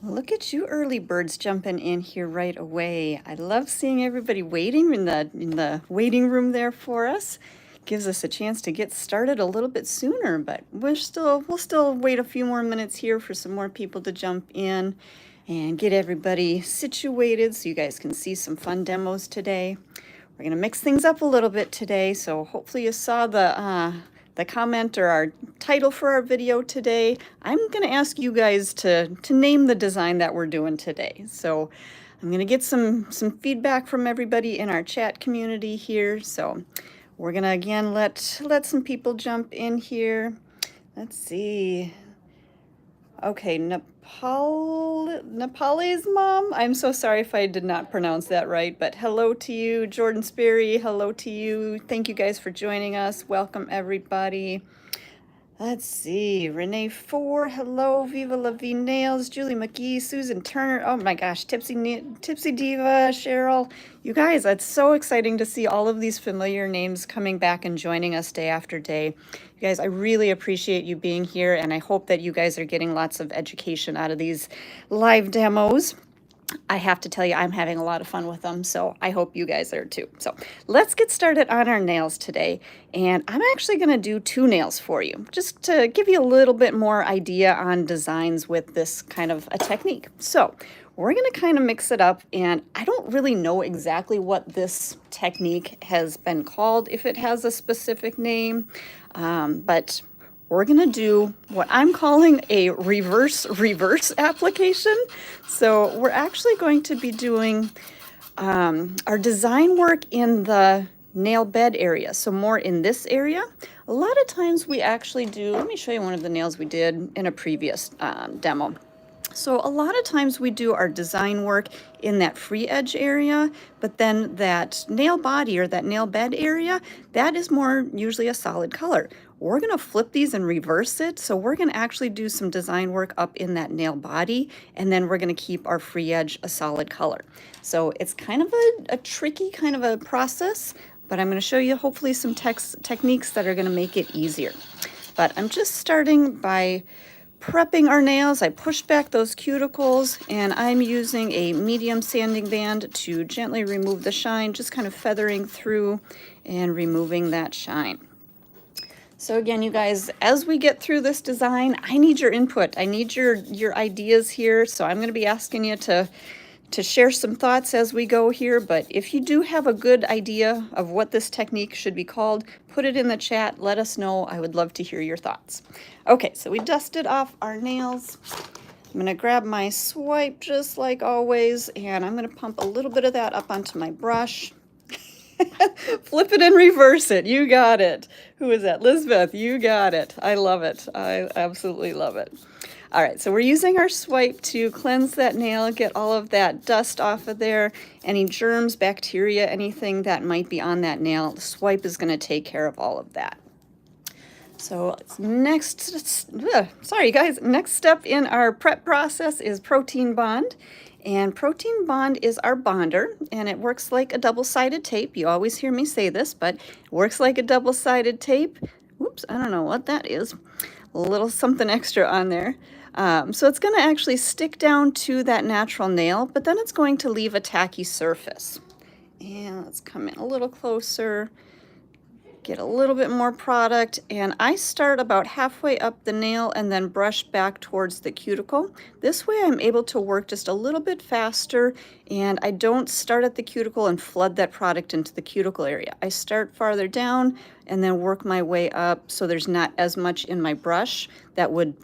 Look at you early birds jumping in here right away. I love seeing everybody waiting in the waiting room there for us. Gives us a chance to get started a little bit sooner, but we'll still wait a few more minutes here for some more people to jump in and get everybody situated so you guys can see some fun demos today. We're gonna mix things up a little bit today, so hopefully you saw the comment or our title for our video today. I'm gonna ask you guys to name the design that we're doing today. So I'm gonna get some feedback from everybody in our chat community here. So we're gonna again let some people jump in here. Let's see. Okay, Nepal's mom. I'm so sorry if I did not pronounce that right, but hello to you, Jordan Sperry. Hello to you. Thank you guys for joining us. Welcome everybody. Let's see, Renee Four, hello, Viva La Vie Nails, Julie McGee, Susan Turner, oh my gosh, Tipsy Diva, Cheryl. You guys, that's so exciting to see all of these familiar names coming back and joining us day after day. You guys, I really appreciate you being here, and I hope that you guys are getting lots of education out of these live demos. I have to tell you, I'm having a lot of fun with them, so I hope you guys are too. So let's get started on our nails today, and I'm actually going to do 2 nails for you, just to give you a little bit more idea on designs with this kind of a technique. So we're going to kind of mix it up, and I don't really know exactly what this technique has been called, if it has a specific name, but we're gonna do what I'm calling a reverse application. So we're actually going to be doing our design work in the nail bed area. So more in this area. A lot of times we actually do, let me show you one of the nails we did in a previous demo. So a lot of times we do our design work in that free edge area, but then that nail body or that nail bed area, that is more usually a solid color. We're gonna flip these and reverse it. So we're gonna actually do some design work up in that nail body, and then we're gonna keep our free edge a solid color. So it's kind of a tricky kind of a process, but I'm gonna show you hopefully some techniques that are gonna make it easier. But I'm just starting by prepping our nails. I pushed back those cuticles, and I'm using a medium sanding band to gently remove the shine, just kind of feathering through and removing that shine. So again, you guys, as we get through this design, I need your input. I need your ideas here. So I'm going to be asking you to share some thoughts as we go here, but if you do have a good idea of what this technique should be called, put it in the chat, let us know. I would love to hear your thoughts. Okay, so we dusted off our nails. I'm gonna grab my swipe just like always, and I'm gonna pump a little bit of that up onto my brush. Flip it and reverse it, you got it. Who is that? Lisbeth, you got it. I love it, I absolutely love it. All right, so we're using our swipe to cleanse that nail, get all of that dust off of there, any germs, bacteria, anything that might be on that nail. The swipe is going to take care of all of that. So next step in our prep process is protein bond. And protein bond is our bonder, and it works like a double-sided tape. You always hear me say this, but it works like a double-sided tape. Whoops, I don't know what that is. A little something extra on there. So it's going to actually stick down to that natural nail, but then it's going to leave a tacky surface. And let's come in a little closer, get a little bit more product, and I start about halfway up the nail and then brush back towards the cuticle. This way I'm able to work just a little bit faster, and I don't start at the cuticle and flood that product into the cuticle area. I start farther down and then work my way up so there's not as much in my brush that would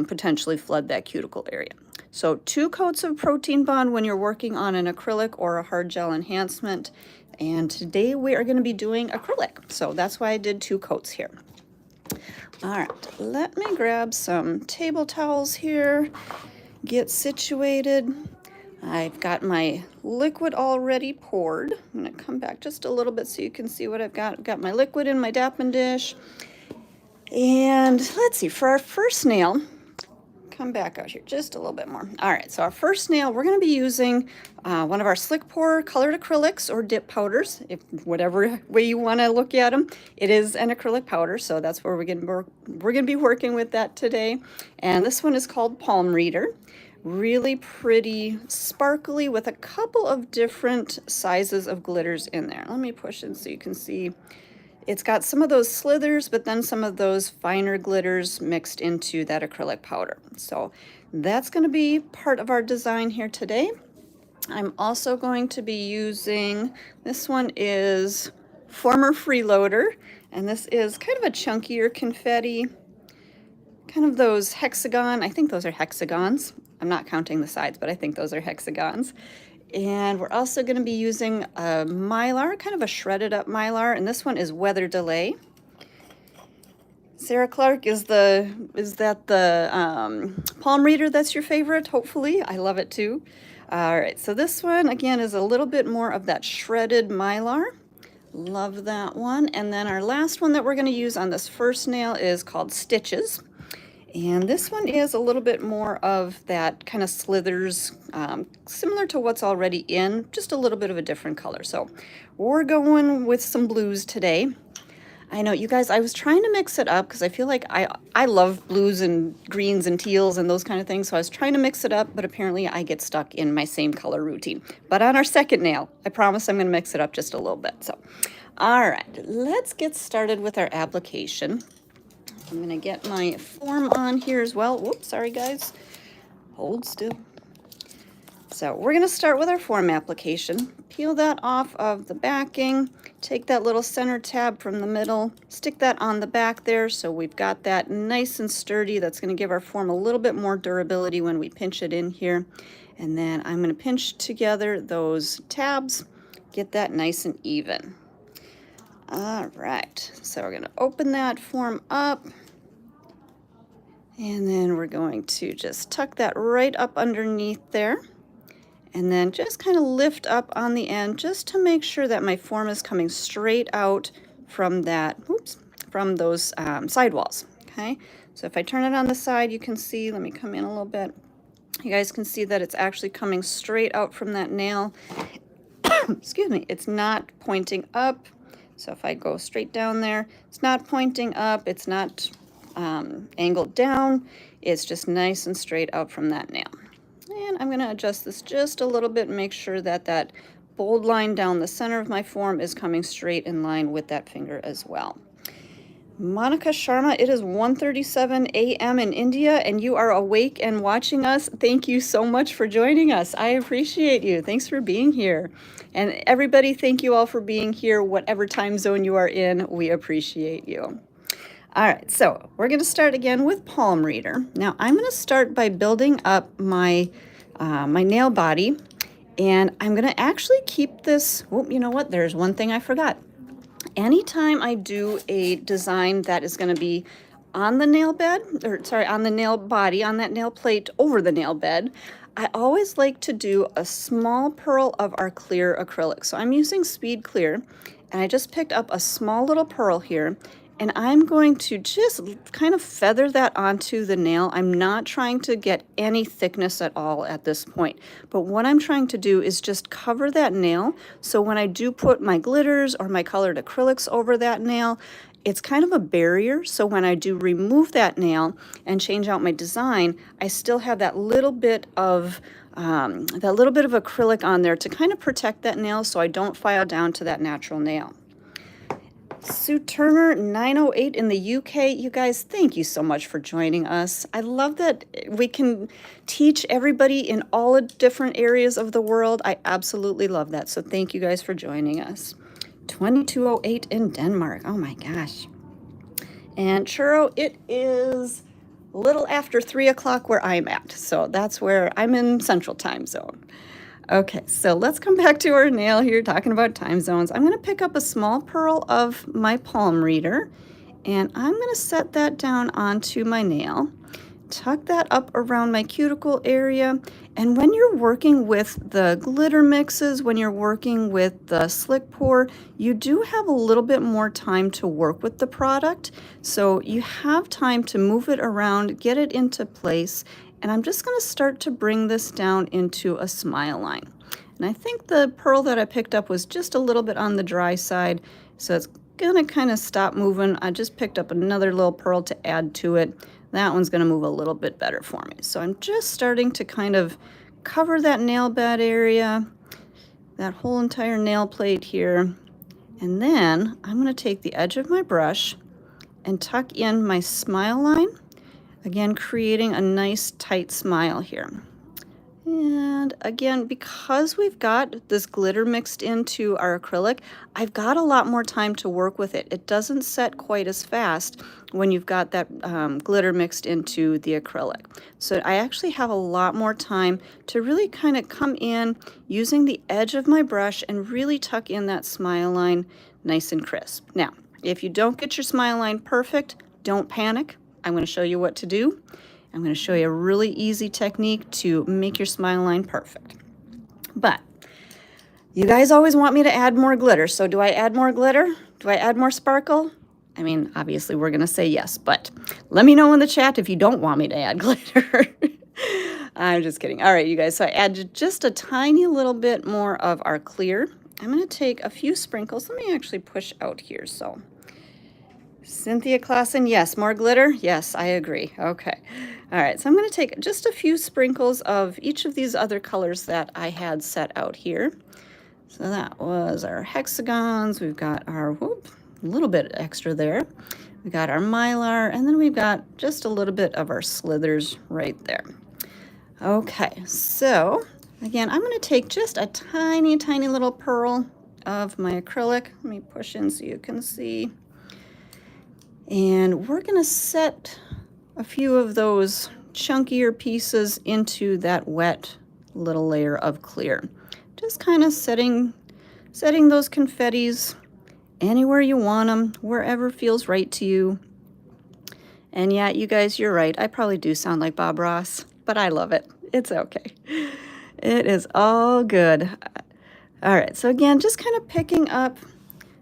potentially flood that cuticle area. So 2 coats of protein bond when you're working on an acrylic or a hard gel enhancement. And today we are going to be doing acrylic. So that's why I did 2 coats here. All right, let me grab some table towels here, get situated. I've got my liquid already poured. I'm going to come back just a little bit so you can see what I've got. I've got my liquid in my Dappen dish. And let's see, for our first nail, come back out here just a little bit more. All right, so our first nail, we're going to be using one of our slick pour colored acrylics or dip powders, if whatever way you want to look at them. It is an acrylic powder, so that's where we're going to be working with that today. And this one is called Palm Reader. Really pretty, sparkly with a couple of different sizes of glitters in there. Let me push in so you can see. It's got some of those slithers, but then some of those finer glitters mixed into that acrylic powder. So that's going to be part of our design here today. I'm also going to be using, this one is Former Freeloader, and this is kind of a chunkier confetti, kind of those hexagon, I think those are hexagons. I'm not counting the sides, but I think those are hexagons. And we're also going to be using a mylar, kind of a shredded up mylar, and this one is Weather Delay. Sarah Clark, is that the palm reader that's your favorite? Hopefully, I love it too. All right, so this one again is a little bit more of that shredded mylar. Love that one. And then our last one that we're going to use on this first nail is called Stitches. And this one is a little bit more of that kind of slithers, similar to what's already in, just a little bit of a different color. So we're going with some blues today. I know, you guys, I was trying to mix it up because I feel like I love blues and greens and teals and those kind of things. So I was trying to mix it up, but apparently I get stuck in my same color routine. But on our second nail, I promise I'm going to mix it up just a little bit. So, all right, let's get started with our application. I'm going to get my form on here as well. Whoops, sorry guys. Hold still. So we're going to start with our form application. Peel that off of the backing. Take that little center tab from the middle. Stick that on the back there so we've got that nice and sturdy. That's going to give our form a little bit more durability when we pinch it in here. And then I'm going to pinch together those tabs. Get that nice and even. All right, so we're going to open that form up. And then we're going to just tuck that right up underneath there. And then just kind of lift up on the end just to make sure that my form is coming straight out from that, from those sidewalls, okay? So if I turn it on the side, you can see, let me come in a little bit. You guys can see that it's actually coming straight out from that nail. Excuse me, it's not pointing up. So if I go straight down there, it's not pointing up, it's not angled down, it's just nice and straight out from that nail. And I'm going to adjust this just a little bit and make sure that that bold line down the center of my form is coming straight in line with that finger as well. Monica Sharma, it is 1:37 a.m. in India and you are awake and watching us. Thank you so much for joining us. I appreciate you. Thanks for being here. And everybody, thank you all for being here. Whatever time zone you are in, we appreciate you. All right, so we're going to start again with palm reader. Now I'm going to start by building up my my nail body, and I'm going to actually keep this. Oh, you know what? There's one thing I forgot. Anytime I do a design that is going to be on the nail bed, or sorry, on the nail body, on that nail plate over the nail bed, I always like to do a small pearl of our clear acrylic. So I'm using Speed Clear, and I just picked up a small little pearl here. And I'm going to just kind of feather that onto the nail. I'm not trying to get any thickness at all at this point. But what I'm trying to do is just cover that nail. So when I do put my glitters or my colored acrylics over that nail, it's kind of a barrier. So when I do remove that nail and change out my design, I still have that little bit of acrylic on there to kind of protect that nail so I don't file down to that natural nail. Sue Turner 908 in the UK. You guys, thank you so much for joining us. I love that we can teach everybody in all different areas of the world. I absolutely love that. So thank you guys for joining us. 2208 in Denmark. Oh my gosh. And Churro, it is a little after 3 o'clock where I'm at. So that's where I'm in Central Time Zone. Okay, so let's come back to our nail here, talking about time zones. I'm going to pick up a small pearl of my palm reader, and I'm going to set that down onto my nail, tuck that up around my cuticle area, and when you're working with the glitter mixes, when you're working with the slick pour, you do have a little bit more time to work with the product, so you have time to move it around, get it into place. And I'm just going to start to bring this down into a smile line. And I think the pearl that I picked up was just a little bit on the dry side, so it's going to kind of stop moving. I just picked up another little pearl to add to it. that one's gonna move a little bit better for me. So I'm just starting to kind of cover that nail bed area, that whole entire nail plate here. And then I'm gonna take the edge of my brush and tuck in my smile line, again, creating a nice tight smile here. And again, because we've got this glitter mixed into our acrylic, I've got a lot more time to work with it. It doesn't set quite as fast when you've got that glitter mixed into the acrylic. So I actually have a lot more time to really kind of come in using the edge of my brush and really tuck in that smile line nice and crisp. Now, if you don't get your smile line perfect, don't panic. I'm going to show you what to do. I'm going to show you a really easy technique to make your smile line perfect. But you guys always want me to add more glitter. So do I add more glitter? Do I add more sparkle? I mean, obviously we're going to say yes, but let me know in the chat if you don't want me to add glitter. I'm just kidding. All right, you guys. So I added just a tiny little bit more of our clear. I'm going to take a few sprinkles. Let me actually push out here. So Cynthia Clausen, yes. More glitter? Yes, I agree. Okay. All right, so I'm going to take just a few sprinkles of each of these other colors that I had set out here. So that was our hexagons. We've got our, whoop, a little bit extra there. We got our mylar, and then we've got just a little bit of our slithers right there. Okay, so again, I'm going to take just a tiny, tiny little pearl of my acrylic. Let me push in so you can see. And we're going to set a few of those chunkier pieces into that wet little layer of clear. Just kind of setting those confettis anywhere you want them, wherever feels right to you. And yeah, you guys, you're right. I probably do sound like Bob Ross, but I love it. It's okay. It is all good. All right, so again, just kind of picking up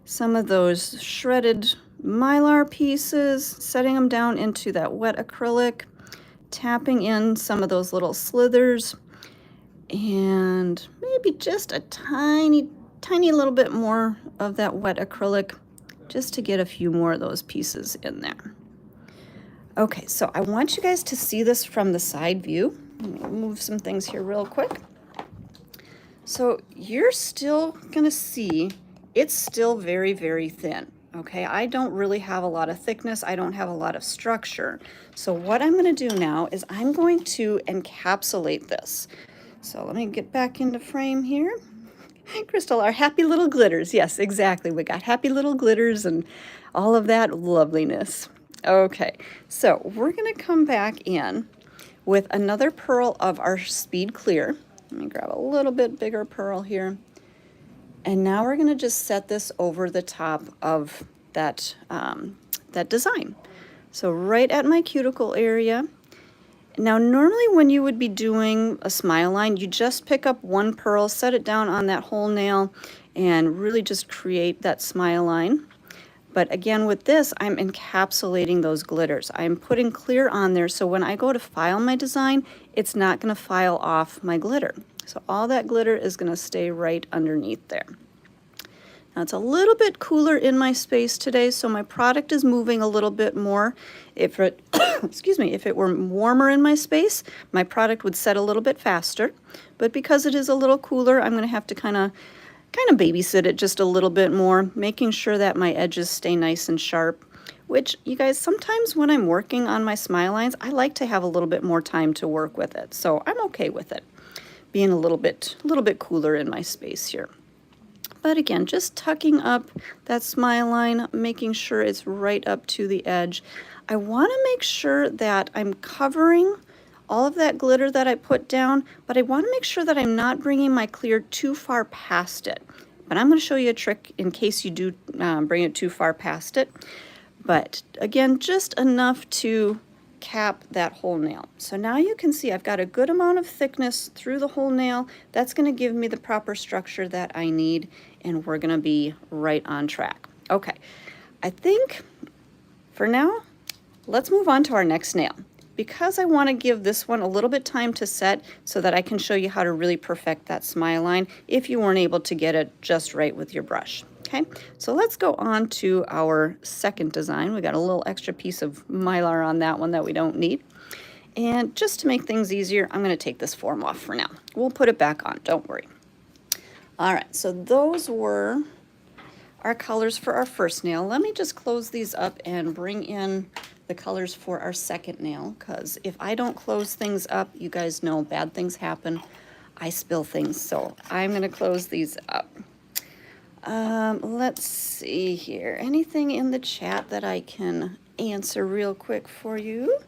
some of those shredded mylar pieces, setting them down into that wet acrylic, tapping in some of those little slithers, and maybe just a tiny, tiny little bit more of that wet acrylic just to get a few more of those pieces in there. Okay, so I want you guys to see this from the side view. Let me move some things here real quick. So you're still gonna see it's still very, very thin. Okay, I don't really have a lot of thickness. I don't have a lot of structure. So what I'm going to do now is I'm going to encapsulate this. So let me get back into frame here. Crystal, our happy little glitters. Yes, exactly. We got happy little glitters and all of that loveliness. Okay, so we're going to come back in with another pearl of our Speed Clear. Let me grab a little bit bigger pearl here. And now we're going to just set this over the top of that, that design. So right at my cuticle area. Now normally when you would be doing a smile line, you just pick up one pearl, set it down on that whole nail, and really just create that smile line. But again, with this, I'm encapsulating those glitters. I'm putting clear on there, so when I go to file my design, it's not going to file off my glitter. So all that glitter is going to stay right underneath there. Now it's a little bit cooler in my space today, so my product is moving a little bit more. If it, excuse me, if it were warmer in my space, my product would set a little bit faster. But because it is a little cooler, I'm going to have to kind of babysit it just a little bit more, making sure that my edges stay nice and sharp. Which, you guys, sometimes when I'm working on my smile lines, I like to have a little bit more time to work with it. So I'm okay with it being a little bit cooler in my space here. But again, just tucking up that smile line, making sure it's right up to the edge. I want to make sure that I'm covering all of that glitter that I put down, but I want to make sure that I'm not bringing my clear too far past it. But I'm going to show you a trick in case you do bring it too far past it. But again, just enough to cap that whole nail. So now you can see I've got a good amount of thickness through the whole nail. That's going to give me the proper structure that I need, and we're going to be right on track. Okay, I think for now, let's move on to our next nail. Because I want to give this one a little bit time to set so that I can show you how to really perfect that smile line if you weren't able to get it just right with your brush. Okay, so let's go on to our second design. We got a little extra piece of Mylar on that one that we don't need. And just to make things easier, I'm going to take this form off for now. We'll put it back on, don't worry. All right, so those were our colors for our first nail. Let me just close these up and bring in the colors for our second nail, because if I don't close things up, you guys know bad things happen. I spill things, so I'm going to close these up. Let's see here. Anything in the chat that I can answer real quick for you?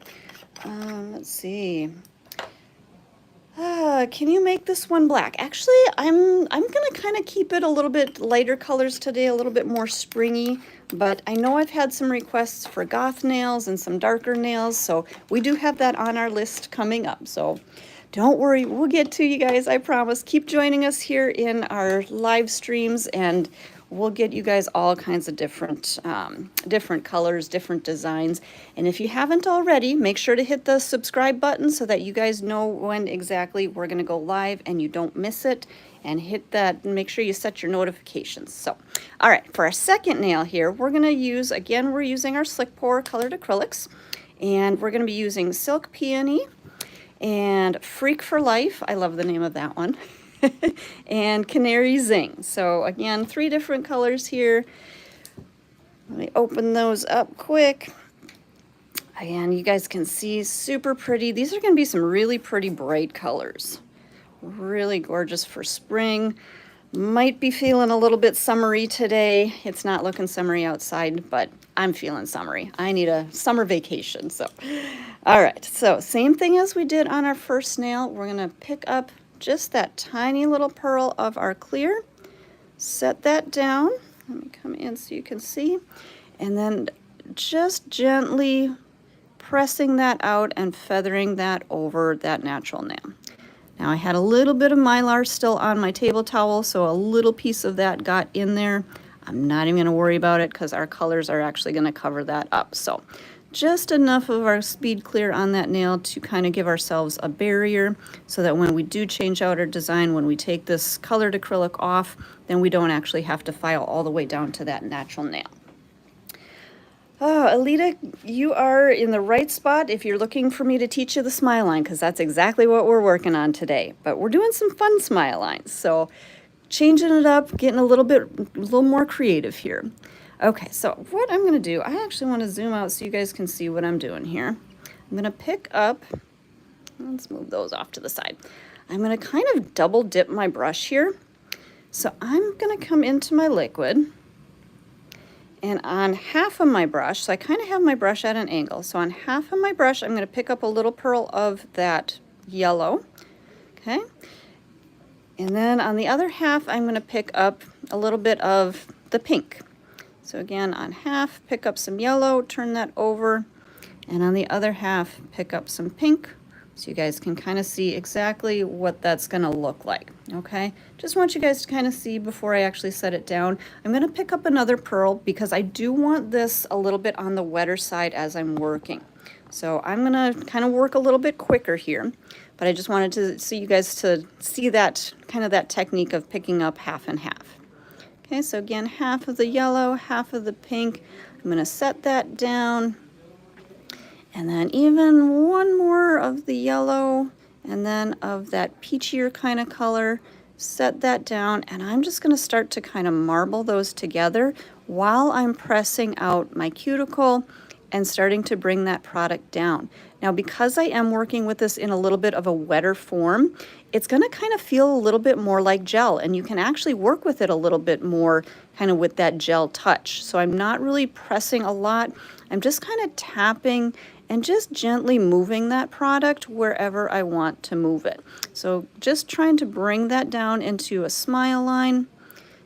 Let's see. Can you make this one black? Actually, I'm gonna kind of keep it a little bit lighter colors today, a little bit more springy, but I know I've had some requests for goth nails and some darker nails, so we do have that on our list coming up. So don't worry, we'll get to you guys, I promise. Keep joining us here in our live streams, and we'll get you guys all kinds of different colors, different designs. And if you haven't already, make sure to hit the subscribe button so that you guys know when exactly we're going to go live and you don't miss it. And hit that, and make sure you set your notifications. So, all right, for our second nail here, we're going to use, again, we're using our Slick Pour colored acrylics. And we're going to be using Silk Peony and Freak for Life. I love the name of that one. And Canary Zing. So again, 3 different colors here. Let me open those up quick. Again, you guys can see, super pretty. These are going to be some really pretty bright colors. Really gorgeous for spring. Might be feeling a little bit summery today. It's not looking summery outside, but I'm feeling summery. I need a summer vacation. So, all right. So same thing as we did on our first nail. We're going to pick up just that tiny little pearl of our clear, set that down. Let me come in so you can see, and then just gently pressing that out and feathering that over that natural nail. Now I had a little bit of Mylar still on my table towel, so a little piece of that got in there. I'm not even going to worry about it because our colors are actually going to cover that up. So just enough of our speed clear on that nail to kind of give ourselves a barrier so that when we do change out our design, when we take this colored acrylic off, then we don't actually have to file all the way down to that natural nail. Oh, Alita, you are in the right spot if you're looking for me to teach you the smile line, because that's exactly what we're working on today. But we're doing some fun smile lines, so changing it up, getting a little more creative here. Okay, so what I'm going to do, I actually want to zoom out so you guys can see what I'm doing here. I'm going to pick up, let's move those off to the side. I'm going to kind of double dip my brush here. So I'm going to come into my liquid, and on half of my brush, so I kind of have my brush at an angle. So on half of my brush, I'm going to pick up a little pearl of that yellow, okay? And then on the other half, I'm going to pick up a little bit of the pink. So again, on half, pick up some yellow, turn that over, and on the other half, pick up some pink, so you guys can kind of see exactly what that's going to look like, okay? Just want you guys to kind of see before I actually set it down. I'm going to pick up another pearl because I do want this a little bit on the wetter side as I'm working. So I'm going to kind of work a little bit quicker here, but I just wanted to see you guys to see that kind of that technique of picking up half and half. Okay, so again, half of the yellow, half of the pink. I'm going to set that down. And then even one more of the yellow, and then of that peachier kind of color. Set that down, and I'm just going to start to kind of marble those together while I'm pressing out my cuticle and starting to bring that product down. Now, because I am working with this in a little bit of a wetter form, it's going to kind of feel a little bit more like gel, and you can actually work with it a little bit more kind of with that gel touch. So I'm not really pressing a lot. I'm just kind of tapping and just gently moving that product wherever I want to move it. So just trying to bring that down into a smile line,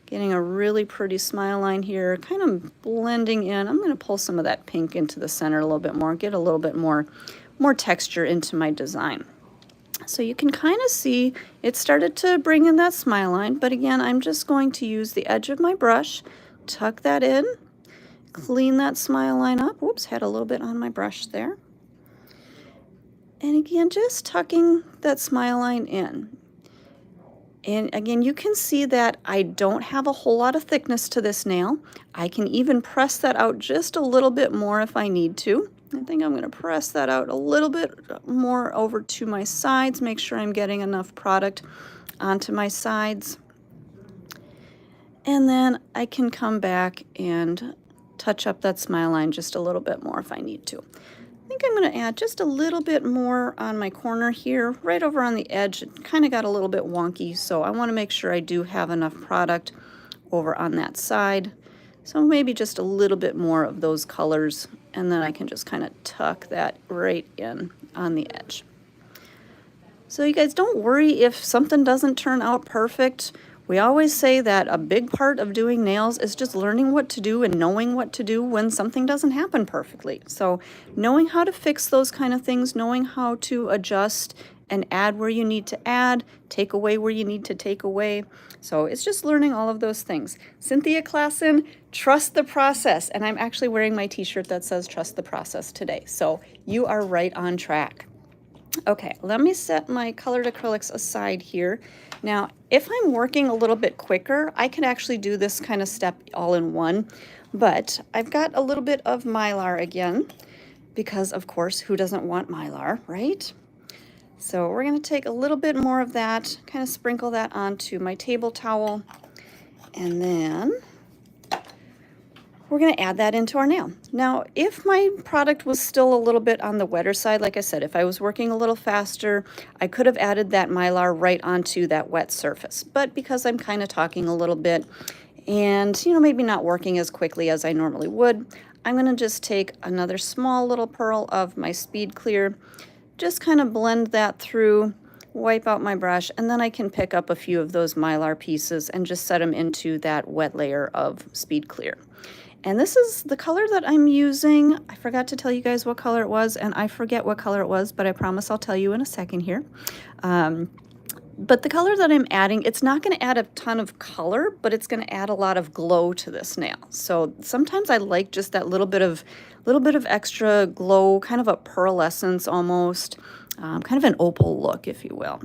getting a really pretty smile line here, kind of blending in. I'm going to pull some of that pink into the center a little bit more, get a little bit more texture into my design. So you can kind of see it started to bring in that smile line, but again, I'm just going to use the edge of my brush, tuck that in, clean that smile line up. Whoops, had a little bit on my brush there. And again, just tucking that smile line in. And again, you can see that I don't have a whole lot of thickness to this nail. I can even press that out just a little bit more if I need to. I think I'm going to press that out a little bit more over to my sides, make sure I'm getting enough product onto my sides. And then I can come back and touch up that smile line just a little bit more if I need to. I think I'm going to add just a little bit more on my corner here, right over on the edge. It kind of got a little bit wonky, so I want to make sure I do have enough product over on that side. So maybe just a little bit more of those colors, and then I can just kind of tuck that right in on the edge. So you guys, don't worry if something doesn't turn out perfect. We always say that a big part of doing nails is just learning what to do and knowing what to do when something doesn't happen perfectly. So knowing how to fix those kind of things, knowing how to adjust and add where you need to add, take away where you need to take away. So it's just learning all of those things. Cynthia Klassen, trust the process. And I'm actually wearing my t-shirt that says trust the process today. So you are right on track. Okay, let me set my colored acrylics aside here. Now, if I'm working a little bit quicker, I could actually do this kind of step all in one, but I've got a little bit of Mylar again, because of course, who doesn't want Mylar, right? So we're going to take a little bit more of that, kind of sprinkle that onto my table towel, and then we're going to add that into our nail. Now, if my product was still a little bit on the wetter side, like I said, if I was working a little faster, I could have added that Mylar right onto that wet surface. But because I'm kind of talking a little bit and, you know, maybe not working as quickly as I normally would, I'm going to just take another small little pearl of my Speed Clear, just kind of blend that through, wipe out my brush, and then I can pick up a few of those Mylar pieces and just set them into that wet layer of Speed Clear. And this is the color that I'm using. I forgot to tell you guys what color it was, and I forget what color it was, but I promise I'll tell you in a second here. But the color that I'm adding, it's not going to add a ton of color, but it's going to add a lot of glow to this nail. So sometimes I like just that little bit of extra glow, kind of a pearlescence almost, kind of an opal look, if you will.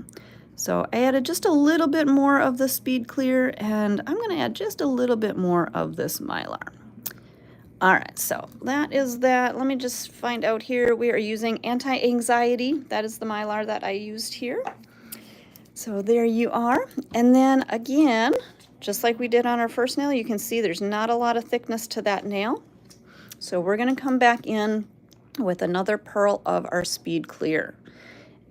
So I added just a little bit more of the Speed Clear, and I'm going to add just a little bit more of this Mylar. All right, so that is that. Let me just find out here. We are using Anti-Anxiety. That is the Mylar that I used here. So there you are. And then again, just like we did on our first nail, you can see there's not a lot of thickness to that nail. So we're going to come back in with another pearl of our Speed Clear.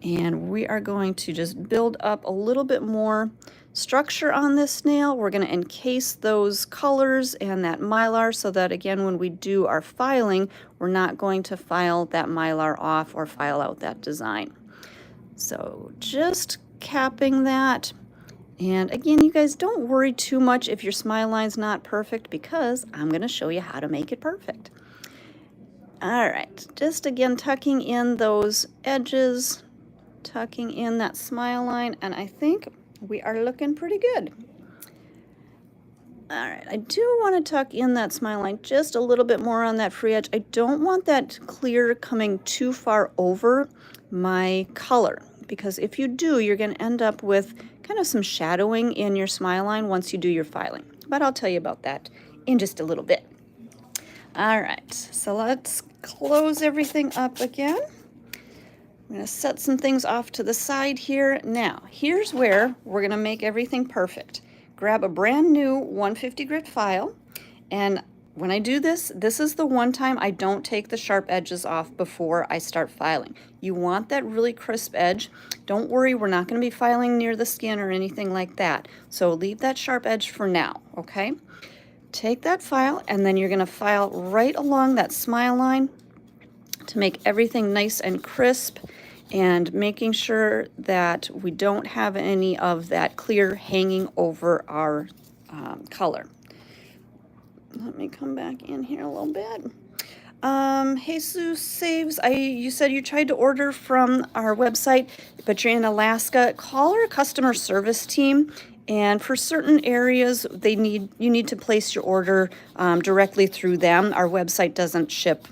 And we are going to just build up a little bit more structure on this nail. We're going to encase those colors and that Mylar so that, again, when we do our filing, we're not going to file that Mylar off or file out that design. So just capping that. And again, you guys, don't worry too much if your smile line's not perfect, because I'm going to show you how to make it perfect. All right, just again tucking in those edges, tucking in that smile line, and I think we are looking pretty good. All right, I do want to tuck in that smile line just a little bit more on that free edge. I don't want that clear coming too far over my color, because if you do, you're going to end up with kind of some shadowing in your smile line once you do your filing. But I'll tell you about that in just a little bit. All right, so let's close everything up again. I'm going to set some things off to the side here. Now, here's where we're going to make everything perfect. Grab a brand new 150 grit file, and when I do this, this is the one time I don't take the sharp edges off before I start filing. You want that really crisp edge. Don't worry, we're not going to be filing near the skin or anything like that. So leave that sharp edge for now, okay? Take that file, and then you're going to file right along that smile line to make everything nice and crisp, and making sure that we don't have any of that clear hanging over our color. Let me come back in here a little bit. Jesus Saves, you said you tried to order from our website, but you're in Alaska. Call our customer service team, and for certain areas, you need to place your order directly through them. Our website doesn't ship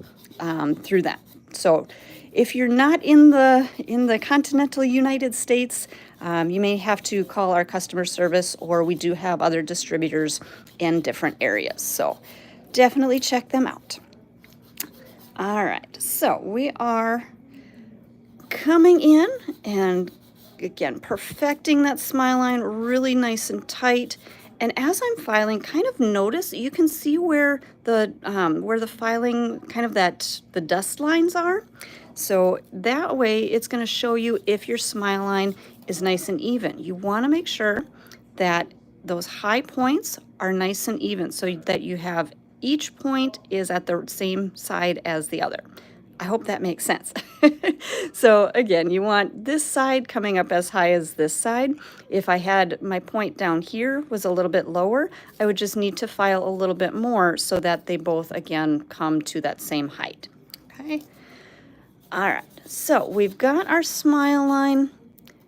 through that. So if you're not in the continental United States, You may have to call our customer service, or we do have other distributors in different areas. So definitely check them out. All right, so we are coming in and again, perfecting that smile line really nice and tight. And as I'm filing, kind of notice, you can see where the filing, kind of the dust lines are. So that way it's going to show you if your smile line is nice and even. You want to make sure that those high points are nice and even so that you have each point is at the same side as the other. I hope that makes sense. So again, you want this side coming up as high as this side. If I had my point down here was a little bit lower, I would just need to file a little bit more so that they both, again, come to that same height. Okay. All right, so we've got our smile line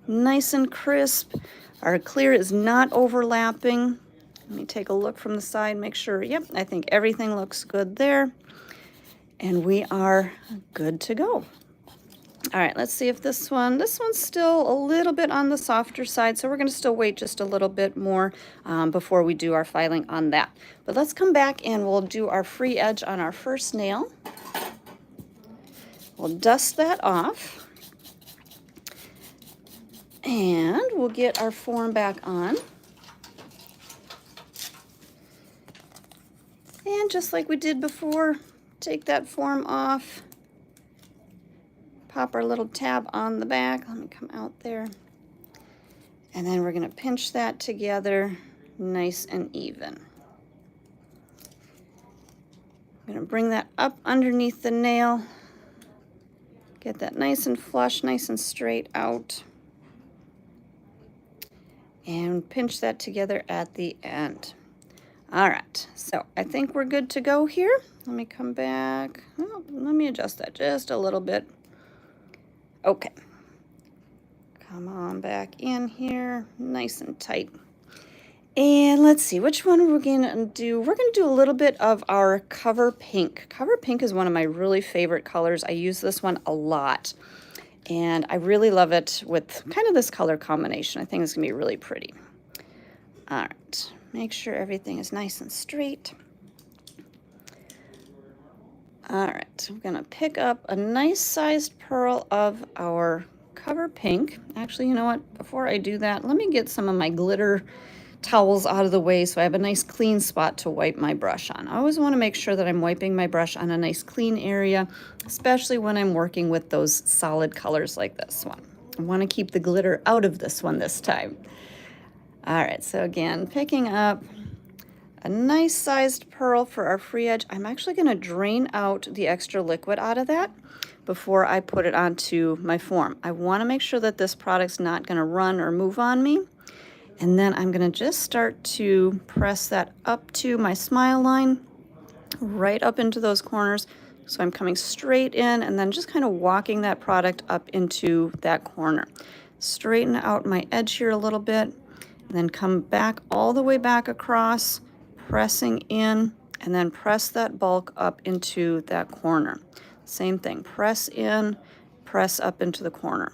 nice and crisp. Our clear is not overlapping. Let me take a look from the side, make sure, yep, I think everything looks good there. And we are good to go. All right, let's see if this one's still a little bit on the softer side, so we're going to still wait just a little bit more before we do our filing on that. But let's come back and we'll do our free edge on our first nail. We'll dust that off. And we'll get our form back on. And just like we did before, take that form off, pop our little tab on the back. Let me come out there. And then we're going to pinch that together nice and even. I'm going to bring that up underneath the nail, get that nice and flush, nice and straight out, and pinch that together at the end. All right, so I think we're good to go here. Let me come back. Oh, let me adjust that just a little bit. Okay. Come on back in here, nice and tight. And let's see, which one we're going to do. We're going to do a little bit of our Cover Pink. Cover Pink is one of my really favorite colors. I use this one a lot. And I really love it with kind of this color combination. I think it's going to be really pretty. All right. Make sure everything is nice and straight. All right, I'm gonna pick up a nice sized pearl of our Cover Pink. Actually, you know what? Before I do that, let me get some of my glitter towels out of the way so I have a nice clean spot to wipe my brush on. I always want to make sure that I'm wiping my brush on a nice clean area, especially when I'm working with those solid colors like this one. I want to keep the glitter out of this one this time. All right, so again, picking up a nice sized pearl for our free edge. I'm actually going to drain out the extra liquid out of that before I put it onto my form. I want to make sure that this product's not going to run or move on me. And then I'm going to just start to press that up to my smile line, right up into those corners. So I'm coming straight in and then just kind of walking that product up into that corner. Straighten out my edge here a little bit. Then come back all the way back across, pressing in, and then press that bulk up into that corner. Same thing, press in, press up into the corner.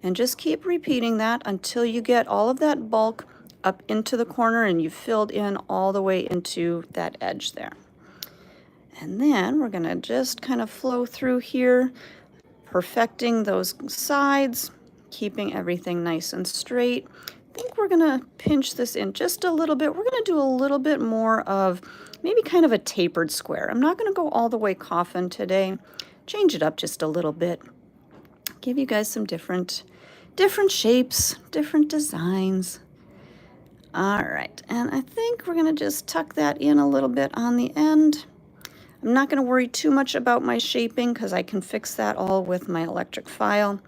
And just keep repeating that until you get all of that bulk up into the corner and you've filled in all the way into that edge there. And then we're gonna just kind of flow through here, perfecting those sides, keeping everything nice and straight. I think we're gonna pinch this in just a little bit. We're gonna do a little bit more of maybe kind of a tapered square. I'm not gonna go all the way coffin today. Change it up just a little bit. Give you guys some different shapes, different designs. All right, and I think we're gonna just tuck that in a little bit on the end. I'm not gonna worry too much about my shaping because I can fix that all with my electric file.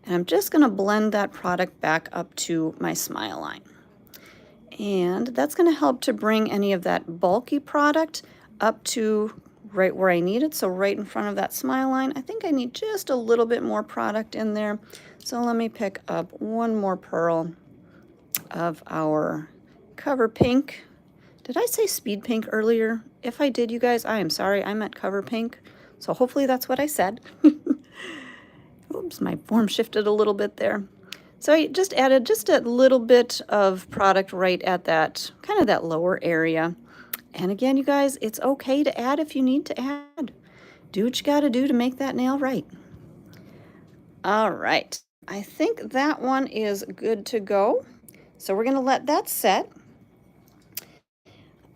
And I'm just going to blend that product back up to my smile line. And that's going to help to bring any of that bulky product up to right where I need it. So right in front of that smile line. I think I need just a little bit more product in there. So let me pick up one more pearl of our Cover Pink. Did I say Speed Pink earlier? If I did, you guys, I am sorry. I meant Cover Pink. So hopefully that's what I said. Oops, my form shifted a little bit there. So I just added just a little bit of product right at that, kind of that lower area. And again, you guys, it's okay to add if you need to add. Do what you got to do to make that nail right. All right, I think that one is good to go. So we're gonna let that set.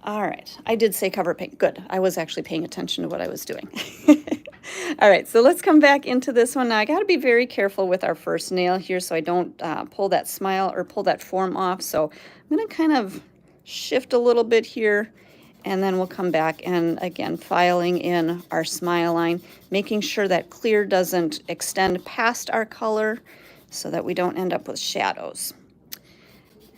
All right, I did say cover pink. Good, I was actually paying attention to what I was doing. All right, so let's come back into this one. Now I gotta be very careful with our first nail here so I don't pull that smile or pull that form off. So I'm gonna kind of shift a little bit here, and then we'll come back and again filing in our smile line, making sure that clear doesn't extend past our color so that we don't end up with shadows.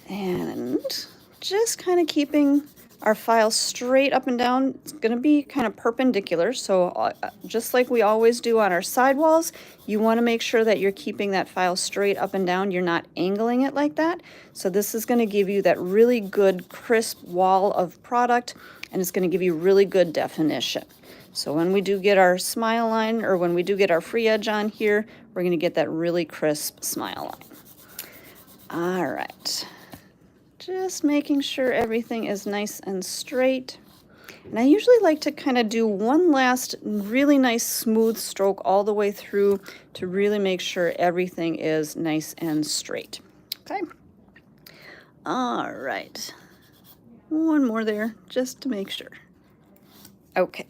And just kind of keeping our file straight up and down. It's going to be kind of perpendicular, so just like we always do on our sidewalls, you want to make sure that you're keeping that file straight up and down. You're not angling it like that. So this is going to give you that really good crisp wall of product, and it's going to give you really good definition. So when we do get our smile line, or when we do get our free edge on here, we're going to get that really crisp smile line. All right. Just making sure everything is nice and straight. And I usually like to kind of do one last really nice smooth stroke all the way through to really make sure everything is nice and straight. Okay. All right. One more there just to make sure. Okay.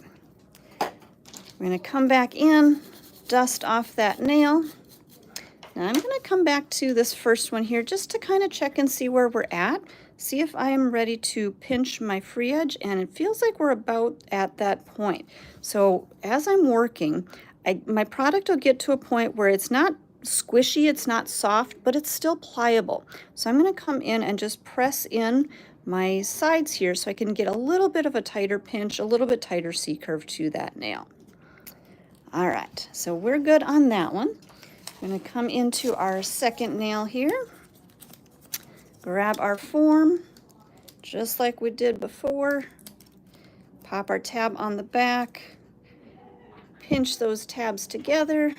We're going to come back in, dust off that nail. Now I'm going to come back to this first one here just to kind of check and see where we're at, see if I am ready to pinch my free edge, and it feels like we're about at that point. So as I'm working, my product will get to a point where it's not squishy, it's not soft, but it's still pliable. So I'm going to come in and just press in my sides here so I can get a little bit of a tighter pinch, a little bit tighter C-curve to that nail. All right, so we're good on that one. I'm going to come into our second nail here, grab our form, just like we did before, pop our tab on the back, pinch those tabs together,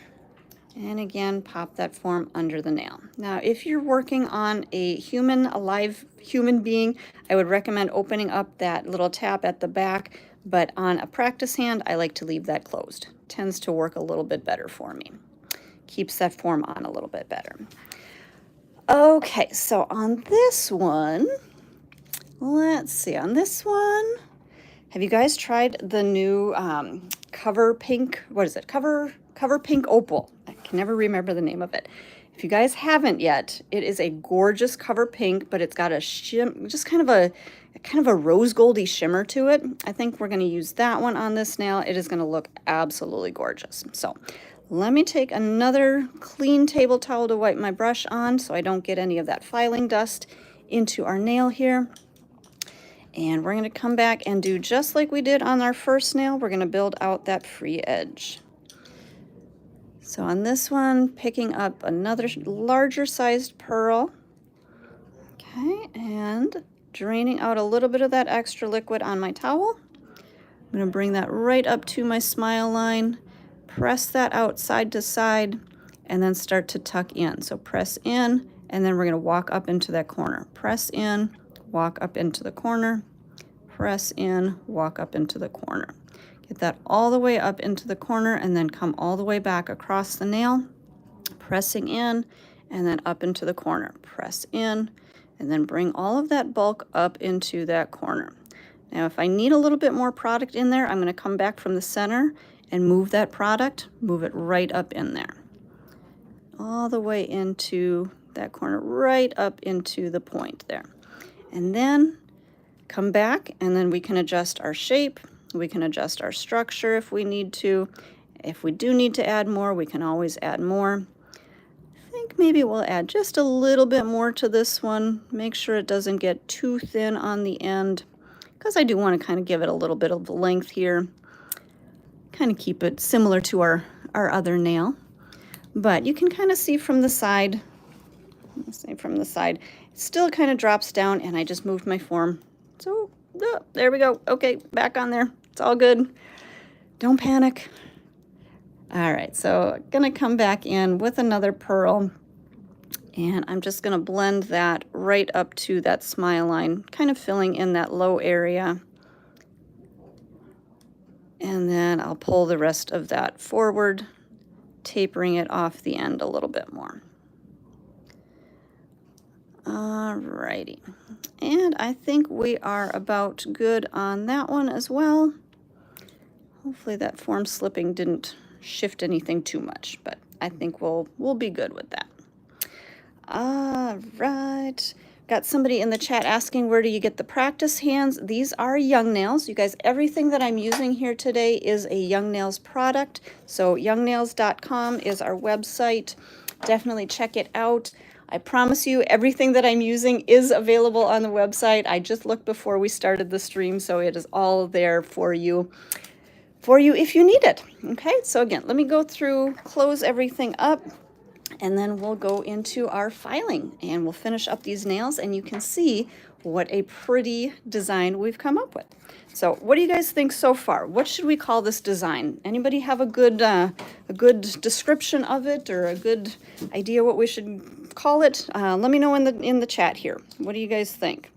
and again, pop that form under the nail. Now, if you're working on a live human being, I would recommend opening up that little tab at the back, but on a practice hand, I like to leave that closed. Tends to work a little bit better for me. Keeps that form on a little bit better. Okay, so on this one, let's see, on this one, have you guys tried the new Cover Pink, what is it, Cover Pink Opal? I can never remember the name of it. If you guys haven't yet, it is a gorgeous cover pink, but it's got a just kind of a rose goldy shimmer to it. I think we're going to use that one on this nail. It is going to look absolutely gorgeous. So let me take another clean table towel to wipe my brush on so I don't get any of that filing dust into our nail here. And we're going to come back and do just like we did on our first nail. We're going to build out that free edge. So on this one, picking up another larger sized pearl. Okay, and draining out a little bit of that extra liquid on my towel. I'm going to bring that right up to my smile line. Press that out side to side, and then start to tuck in. So press in, and then we're going to walk up into that corner. Press in, walk up into the corner. Press in, walk up into the corner. Get that all the way up into the corner, and then come all the way back across the nail. Pressing in, and then up into the corner. Press in, and then bring all of that bulk up into that corner. Now, if I need a little bit more product in there, I'm going to come back from the center and move that product, move it right up in there. All the way into that corner, right up into the point there. And then come back, and then we can adjust our shape. We can adjust our structure if we need to. If we do need to add more, we can always add more. I think maybe we'll add just a little bit more to this one. Make sure it doesn't get too thin on the end, because I do want to kind of give it a little bit of length here. Kind of keep it similar to our other nail. But you can kind of see from the side, it still kind of drops down, and I just moved my form. So there we go. Okay, back on there. It's all good. Don't panic. All right, so gonna come back in with another pearl, And I'm just going to blend that right up to that smile line, kind of filling in that low area. And then I'll pull the rest of that forward, tapering it off the end a little bit more. Alrighty. And I think we are about good on that one as well. Hopefully that form slipping didn't shift anything too much, but I think we'll be good with that. All right. Got somebody in the chat asking, where do you get the practice hands? These are Young Nails. You guys, everything that I'm using here today is a Young Nails product. So youngnails.com is our website. Definitely check it out. I promise you everything that I'm using is available on the website. I just looked before we started the stream, so it is all there for you if you need it. Okay, so again, let me go through, close everything up, and then we'll go into our filing and we'll finish up these nails and you can see what a pretty design we've come up with. So what do you guys think so far? What should we call this design? Anybody have a good description of it or a good idea what we should call it? Let me know in the chat here. What do you guys think?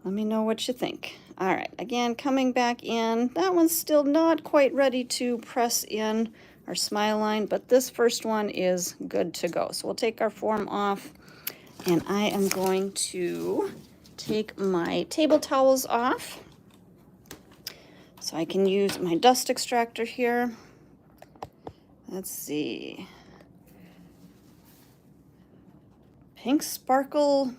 Let me know what you think. All right, again, coming back in. That one's still not quite ready to press in our smile line, but this first one is good to go. So we'll take our form off, and I am going to take my table towels off so I can use my dust extractor here. Let's see. Pink sparkle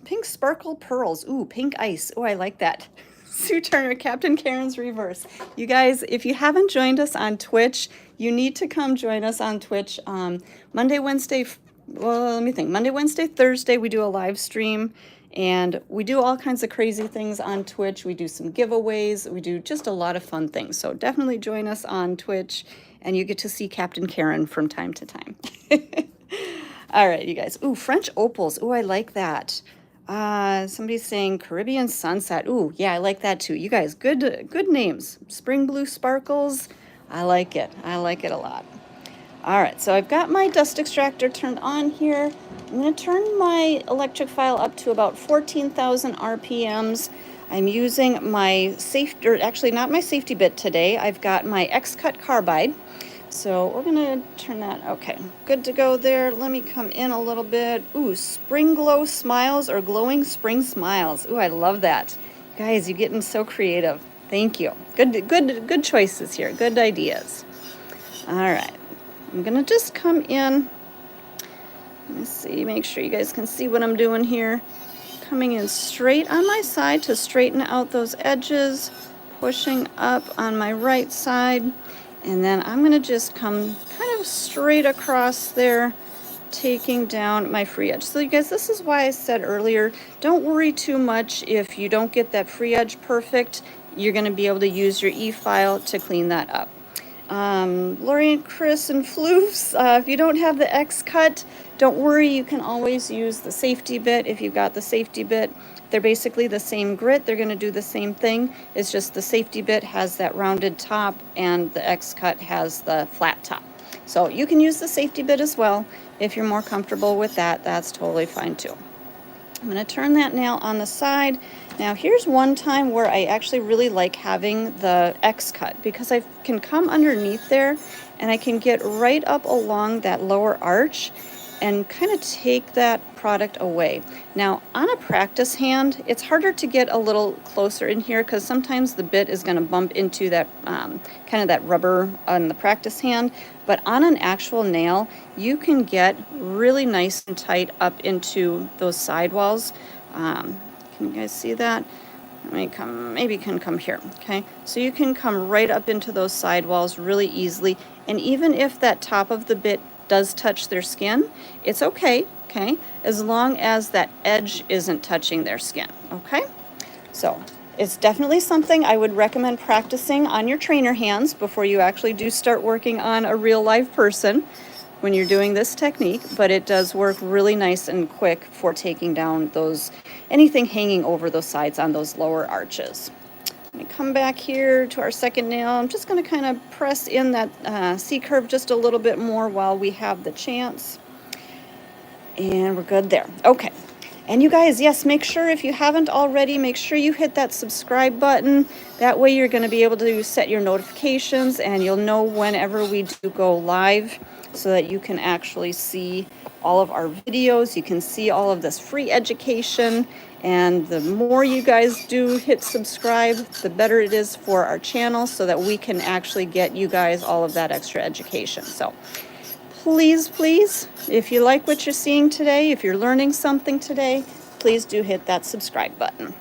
pearls. Ooh, pink ice. Oh, I like that. Sue Turner, Captain Karen's Reverse. You guys, if you haven't joined us on Twitch, you need to come join us on Twitch. Monday, Wednesday, Thursday, we do a live stream, and we do all kinds of crazy things on Twitch. We do some giveaways. We do just a lot of fun things. So definitely join us on Twitch, and you get to see Captain Karen from time to time. All right, you guys. Ooh, French opals. Ooh, I like that. Somebody's saying Caribbean Sunset. Ooh, yeah, I like that too. You guys, good names. Spring Blue Sparkles. I like it. I like it a lot. All right, so I've got my dust extractor turned on here. I'm going to turn my electric file up to about 14,000 RPMs. I'm using my actually not my safety bit today. I've got my X-Cut carbide. So we're gonna turn that, okay, good to go there. Let me come in a little bit. Ooh, Spring Glow Smiles or Glowing Spring Smiles. Ooh, I love that. Guys, you're getting so creative. Thank you. Good choices here, good ideas. All right, I'm gonna just come in. Let me see, make sure you guys can see what I'm doing here. Coming in straight on my side to straighten out those edges, pushing up on my right side. And then I'm going to just come kind of straight across there, taking down my free edge. So you guys, this is why I said earlier, don't worry too much if you don't get that free edge perfect. You're going to be able to use your e-file to clean that up. Lori and Chris and Floofs, if you don't have the X-Cut, don't worry, you can always use the safety bit if you've got the safety bit. They're basically the same grit. They're going to do the same thing. It's just the safety bit has that rounded top and the X-Cut has the flat top. So you can use the safety bit as well. If you're more comfortable with that, that's totally fine too. I'm going to turn that nail on the side. Now here's one time where I actually really like having the X-Cut because I can come underneath there and I can get right up along that lower arch and kind of take that product away. Now on a practice hand, it's harder to get a little closer in here because sometimes the bit is going to bump into that kind of that rubber on the practice hand. But on an actual nail, you can get really nice and tight up into those sidewalls. Can you guys see that? Let me come, maybe can come here, okay? So you can come right up into those sidewalls really easily. And even if that top of the bit does touch their skin, it's okay, as long as that edge isn't touching their skin, okay? So it's definitely something I would recommend practicing on your trainer hands before you actually do start working on a real live person when you're doing this technique, but it does work really nice and quick for taking down anything hanging over those sides on those lower arches. Let me come back here to our second nail. I'm just going to kind of press in that C-curve just a little bit more while we have the chance. And we're good there. Okay. And you guys, yes, make sure if you haven't already, make sure you hit that subscribe button. That way you're going to be able to set your notifications and you'll know whenever we do go live so that you can actually see all of our videos. You can see all of this free education. And the more you guys do hit subscribe, the better it is for our channel so that we can actually get you guys all of that extra education. So please, please, if you like what you're seeing today, if you're learning something today, please do hit that subscribe button.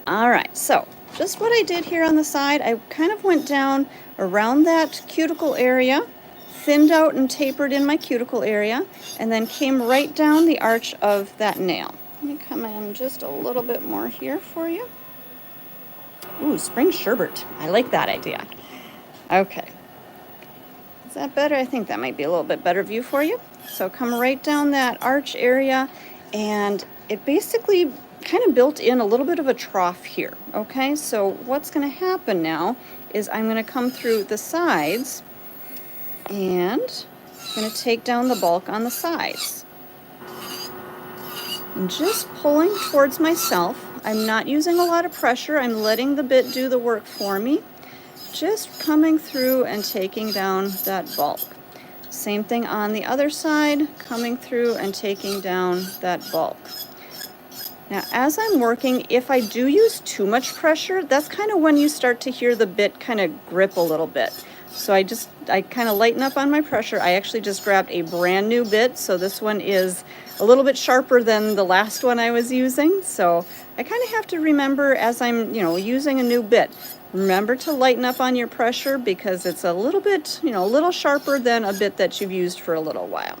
All right, so just what I did here on the side, I kind of went down around that cuticle area, thinned out and tapered in my cuticle area, and then came right down the arch of that nail. Let me come in just a little bit more here for you. Ooh, spring sherbet. I like that idea. Okay. Is that better? I think that might be a little bit better view for you. So come right down that arch area, and it basically kind of built in a little bit of a trough here. Okay, so what's going to happen now is I'm going to come through the sides and I'm going to take down the bulk on the sides. And just pulling towards myself. I'm not using a lot of pressure. I'm letting the bit do the work for me. Just coming through and taking down that bulk. Same thing on the other side, coming through and taking down that bulk. Now, as I'm working, if I do use too much pressure, that's kind of when you start to hear the bit kind of grip a little bit. So I kind of lighten up on my pressure. I actually just grabbed a brand new bit, so this one is a little bit sharper than the last one I was using. So I kind of have to remember as I'm, using a new bit, remember to lighten up on your pressure because it's a little bit, a little sharper than a bit that you've used for a little while.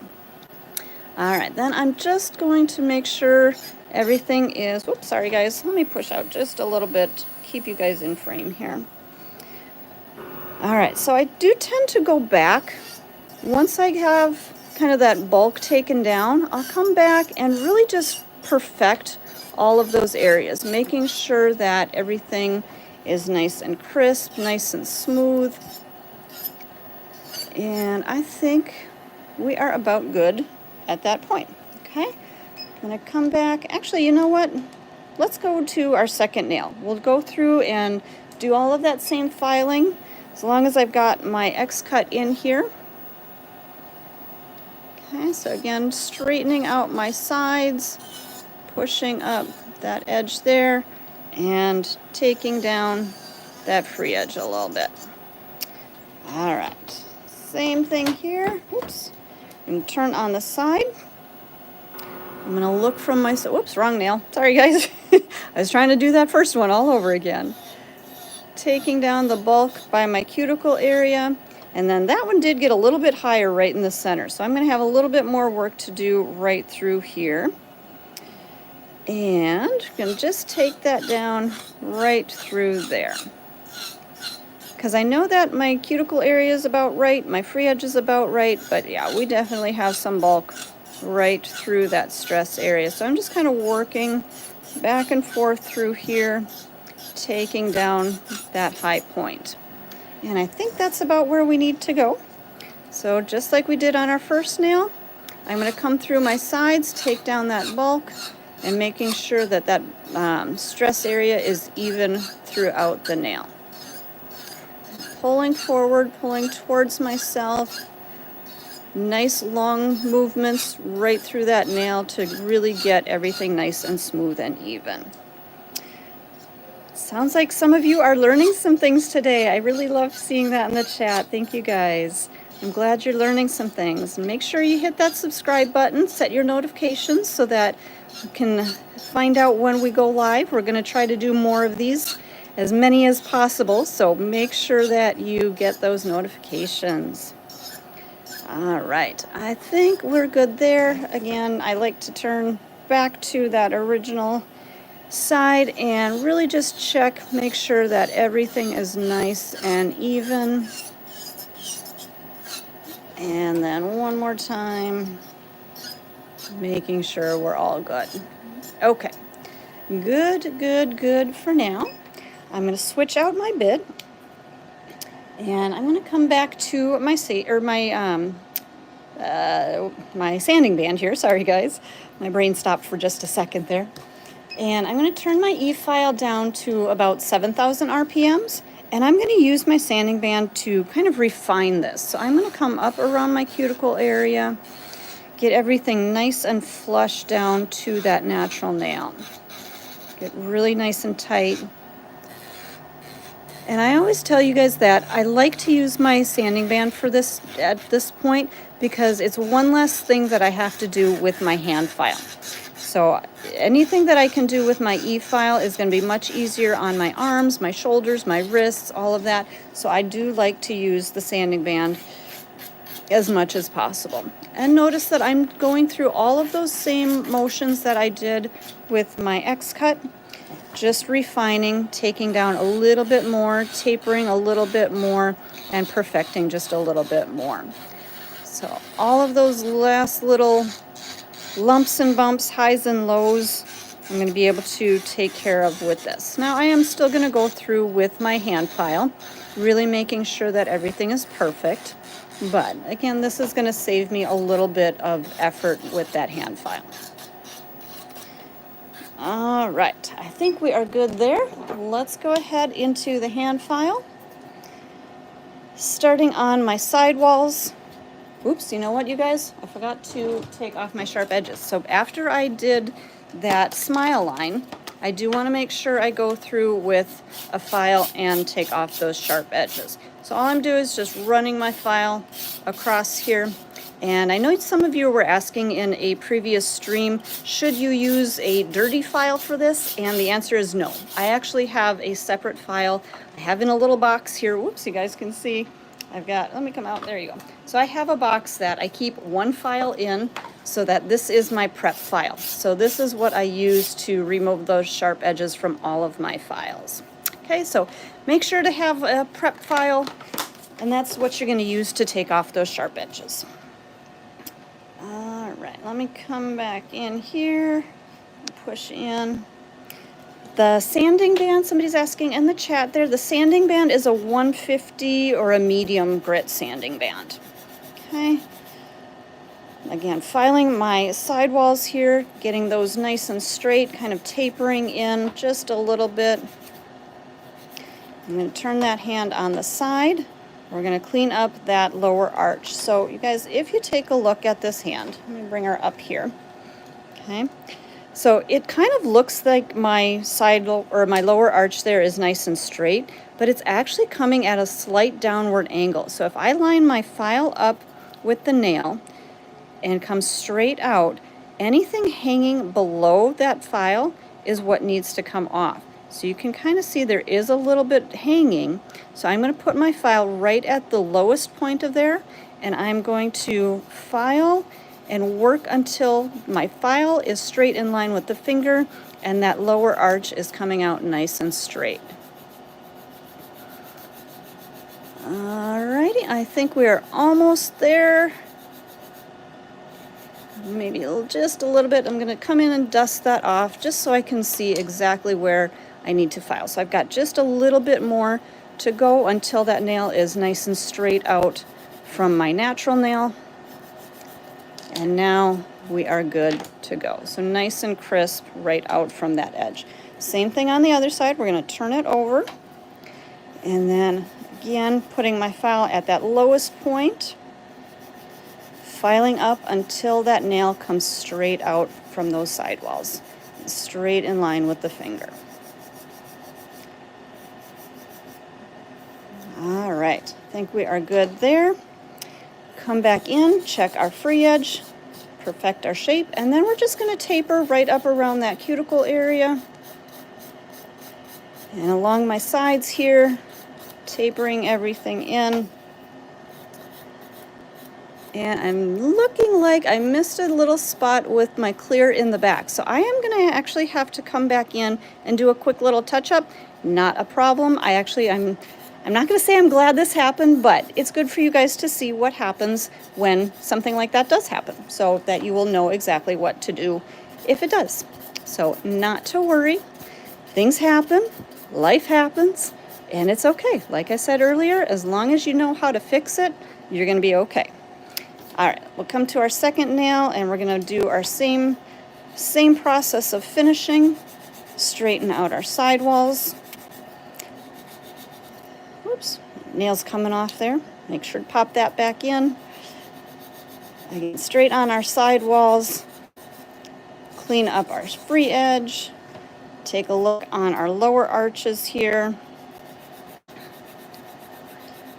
All right, then I'm just going to make sure everything is, whoops, sorry guys, let me push out just a little bit, keep you guys in frame here. All right, so I do tend to go back. Once I have kind of that bulk taken down, I'll come back and really just perfect all of those areas, making sure that everything is nice and crisp, nice and smooth. And I think we are about good at that point, okay? I'm gonna come back. Actually, you know what? Let's go to our second nail. We'll go through and do all of that same filing as long as I've got my X cut in here. Okay, so again, straightening out my sides, pushing up that edge there, and taking down that free edge a little bit. All right, same thing here. Oops, and turn on the side. I'm gonna look from my, whoops, wrong nail. Sorry guys. I was trying to do that first one all over again. Taking down the bulk by my cuticle area. And then that one did get a little bit higher right in the center. So I'm gonna have a little bit more work to do right through here. And I'm gonna just take that down right through there. Because I know that my cuticle area is about right, my free edge is about right, but yeah, we definitely have some bulk right through that stress area. So I'm just kind of working back and forth through here, taking down that high point. And I think that's about where we need to go. So just like we did on our first nail, I'm going to come through my sides, take down that bulk, and making sure that that stress area is even throughout the nail. Pulling forward, pulling towards myself. Nice long movements right through that nail to really get everything nice and smooth and even. Sounds like some of you are learning some things today. I really love seeing that in the chat. Thank you guys. I'm glad you're learning some things. Make sure you hit that subscribe button, set your notifications so that you can find out when we go live. We're going to try to do more of these, as many as possible, so make sure that you get those notifications. All right, I think we're good there. Again, I like to turn back to that original side and really just check, make sure that everything is nice and even. And then one more time, making sure we're all good. Okay, good for now. I'm going to switch out my bit, and I'm going to come back to my my sanding band here. Sorry guys, my brain stopped for just a second there. And I'm going to turn my e-file down to about 7,000 RPMs, and I'm going to use my sanding band to kind of refine this. So I'm going to come up around my cuticle area, get everything nice and flush down to that natural nail. Get really nice and tight. And I always tell you guys that I like to use my sanding band for this at this point because it's one less thing that I have to do with my hand file. So anything that I can do with my e-file is going to be much easier on my arms, my shoulders, my wrists, all of that. So I do like to use the sanding band as much as possible. And notice that I'm going through all of those same motions that I did with my X-cut, just refining, taking down a little bit more, tapering a little bit more, and perfecting just a little bit more. So all of those last little lumps and bumps, highs and lows, I'm going to be able to take care of with this. Now I am still going to go through with my hand file, really making sure that everything is perfect. But again, this is going to save me a little bit of effort with that hand file. All right, I think we are good there. Let's go ahead into the hand file. Starting on my sidewalls. Oops, you know what, you guys? I forgot to take off my sharp edges. So after I did that smile line, I do want to make sure I go through with a file and take off those sharp edges. So all I'm doing is just running my file across here. And I know some of you were asking in a previous stream, should you use a dirty file for this? And the answer is no. I actually have a separate file. I have in a little box here. Whoops, you guys can see. I've got, let me come out, there you go. So I have a box that I keep one file in so that this is my prep file. So this is what I use to remove those sharp edges from all of my files. Okay, so make sure to have a prep file, and that's what you're going to use to take off those sharp edges. All right, let me come back in here, push in. The sanding band, somebody's asking in the chat there, the sanding band is a 150 or a medium grit sanding band. Okay. Again, filing my sidewalls here, getting those nice and straight, kind of tapering in just a little bit. I'm going to turn that hand on the side. We're going to clean up that lower arch. So you guys, if you take a look at this hand, let me bring her up here. Okay. So it kind of looks like my side or my lower arch there is nice and straight, but it's actually coming at a slight downward angle. So if I line my file up with the nail and come straight out, anything hanging below that file is what needs to come off. So you can kind of see there is a little bit hanging. So I'm going to put my file right at the lowest point of there, and I'm going to file and work until my file is straight in line with the finger and that lower arch is coming out nice and straight. Alrighty, I think we are almost there. Maybe just a little bit. I'm going to come in and dust that off just so I can see exactly where I need to file. So I've got just a little bit more to go until that nail is nice and straight out from my natural nail. And now we are good to go. So nice and crisp right out from that edge. Same thing on the other side. We're going to turn it over. And then again, putting my file at that lowest point. Filing up until that nail comes straight out from those sidewalls. Straight in line with the finger. All right. I think we are good there. Come back in, check our free edge, perfect our shape, and then we're just going to taper right up around that cuticle area. And along my sides here, tapering everything in. And I'm looking like I missed a little spot with my clear in the back. So I am going to actually have to come back in and do a quick little touch-up. Not a problem. I'm not going to say I'm glad this happened, but it's good for you guys to see what happens when something like that does happen, so that you will know exactly what to do if it does. So not to worry. Things happen, life happens, and it's okay. Like I said earlier, as long as you know how to fix it, you're going to be okay. All right, we'll come to our second nail and we're gonna do our same process of finishing. Straighten out our sidewalls. Whoops, nail's coming off there. Make sure to pop that back in. Again, straight on our sidewalls. Clean up our free edge. Take a look on our lower arches here.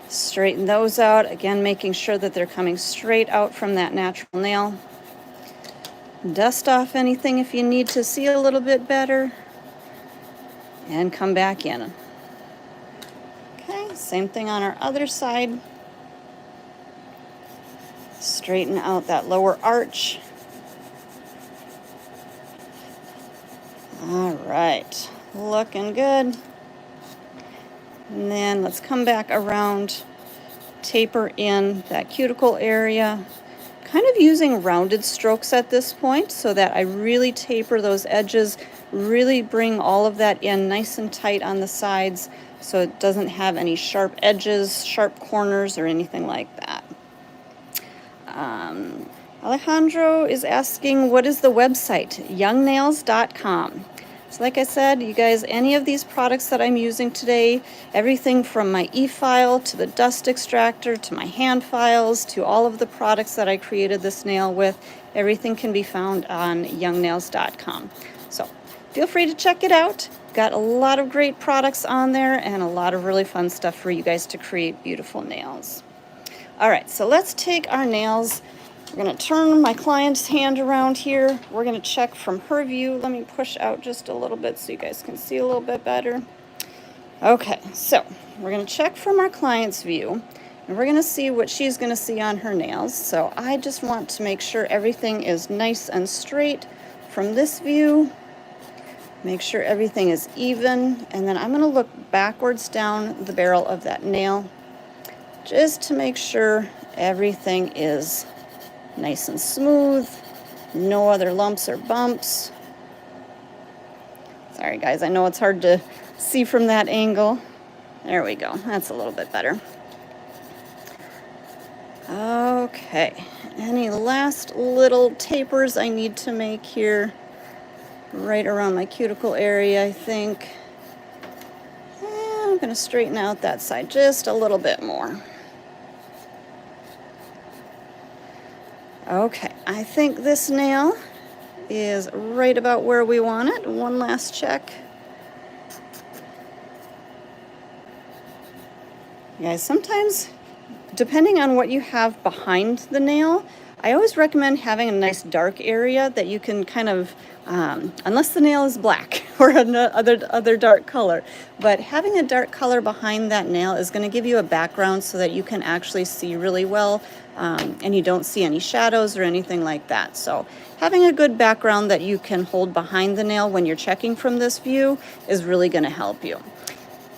Straighten those out. Again, making sure that they're coming straight out from that natural nail. Dust off anything if you need to see a little bit better. And come back in. Okay, same thing on our other side. Straighten out that lower arch. All right, looking good. And then let's come back around, taper in that cuticle area, kind of using rounded strokes at this point so that I really taper those edges, really bring all of that in nice and tight on the sides so it doesn't have any sharp edges, sharp corners, or anything like that. Alejandro is asking, what is the website? youngnails.com. So like I said, you guys, any of these products that I'm using today, everything from my e-file to the dust extractor to my hand files to all of the products that I created this nail with, everything can be found on youngnails.com. So feel free to check it out. Got a lot of great products on there and a lot of really fun stuff for you guys to create beautiful nails. All right, so let's take our nails. We're going to turn my client's hand around here. We're going to check from her view. Let me push out just a little bit so you guys can see a little bit better. Okay, so we're going to check from our client's view, and we're going to see what she's going to see on her nails. So I just want to make sure everything is nice and straight from this view. Make sure everything is even, and then I'm going to look backwards down the barrel of that nail just to make sure everything is nice and smooth, no other lumps or bumps. Sorry guys, I know it's hard to see from that angle. There we go, that's a little bit better. Okay, any last little tapers I need to make here? Right around my cuticle area, I think. And I'm gonna straighten out that side just a little bit more. Okay, I think this nail is right about where we want it. One last check. You guys, sometimes, depending on what you have behind the nail, I always recommend having a nice dark area that you can kind of, unless the nail is black or another dark color, but having a dark color behind that nail is going to give you a background so that you can actually see really well, and you don't see any shadows or anything like that. So having a good background that you can hold behind the nail when you're checking from this view is really going to help you.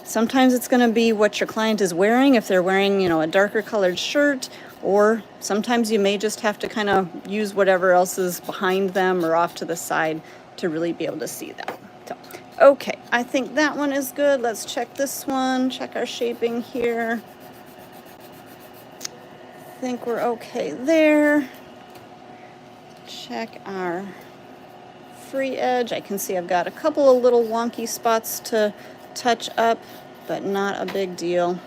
Sometimes it's going to be what your client is wearing, if they're wearing, a darker colored shirt, or sometimes you may just have to kind of use whatever else is behind them or off to the side to really be able to see that. So, okay, I think that one is good. Let's check this one, check our shaping here. I think we're okay there. Check our free edge. I can see I've got a couple of little wonky spots to touch up, but not a big deal.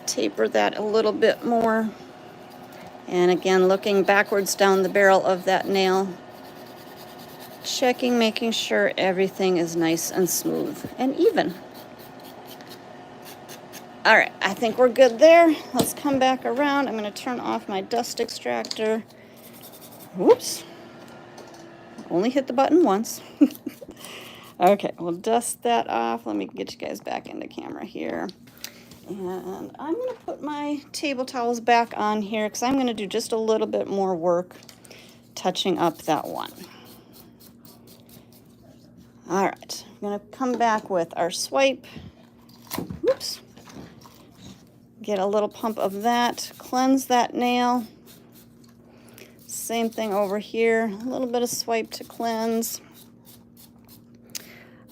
Taper that a little bit more. And again, looking backwards down the barrel of that nail, checking, making sure everything is nice and smooth and even. All right, I think we're good there. Let's come back around. I'm going to turn off my dust extractor. Whoops. Only hit the button once. Okay, we'll dust that off. Let me get you guys back into camera here. And I'm going to put my table towels back on here because I'm going to do just a little bit more work touching up that one. All right, I'm going to come back with our swipe. Whoops. Get a little pump of that, cleanse that nail. Same thing over here, a little bit of swipe to cleanse.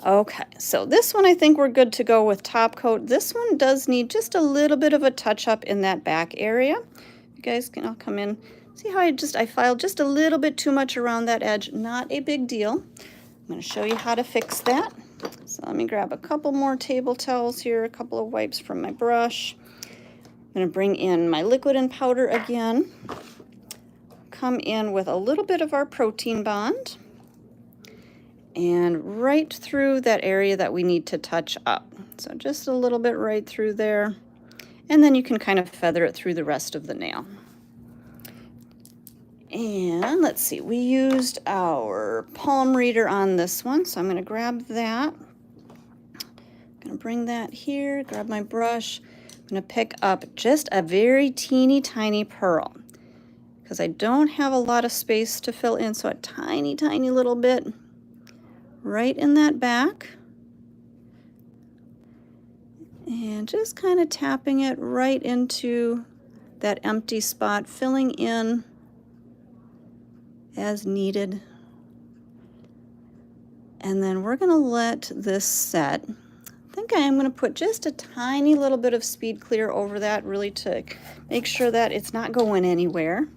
Okay, so this one I think we're good to go with top coat. This one does need just a little bit of a touch up in that back area. guys can all come in. See how I filed just a little bit too much around that edge. Not a big deal. I'm going to show you how to fix that. So let me grab a couple more table towels here, a couple of wipes from my brush. I'm going to bring in my liquid and powder again. Come in with a little bit of our protein bond. And right through that area that we need to touch up. So just a little bit right through there. And then you can kind of feather it through the rest of the nail. And let's see, we used our palm reader on this one, so I'm going to grab that. I'm going to bring that here, grab my brush. I'm going to pick up just a very teeny tiny pearl because I don't have a lot of space to fill in, so a tiny, tiny little bit right in that back. And just kind of tapping it right into that empty spot, filling in as needed. And then we're going to let this set. I think I am going to put just a tiny little bit of speed clear over that, really to make sure that it's not going anywhere.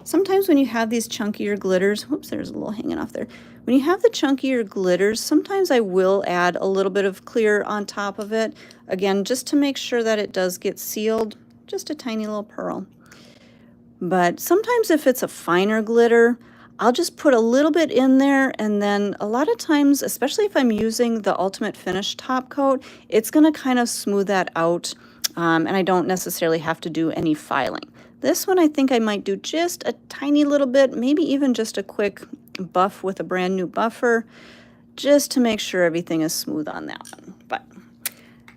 Sometimes when you have these chunkier glitters, whoops, there's a little hanging off there. When you have the chunkier glitters, sometimes I will add a little bit of clear on top of it. Again, just to make sure that it does get sealed, just a tiny little pearl. But sometimes if it's a finer glitter, I'll just put a little bit in there, and then a lot of times, especially if I'm using the Ultimate Finish top coat, it's going to kind of smooth that out, and I don't necessarily have to do any filing. This one I think I might do just a tiny little bit, maybe even just a quick buff with a brand new buffer, just to make sure everything is smooth on that one. But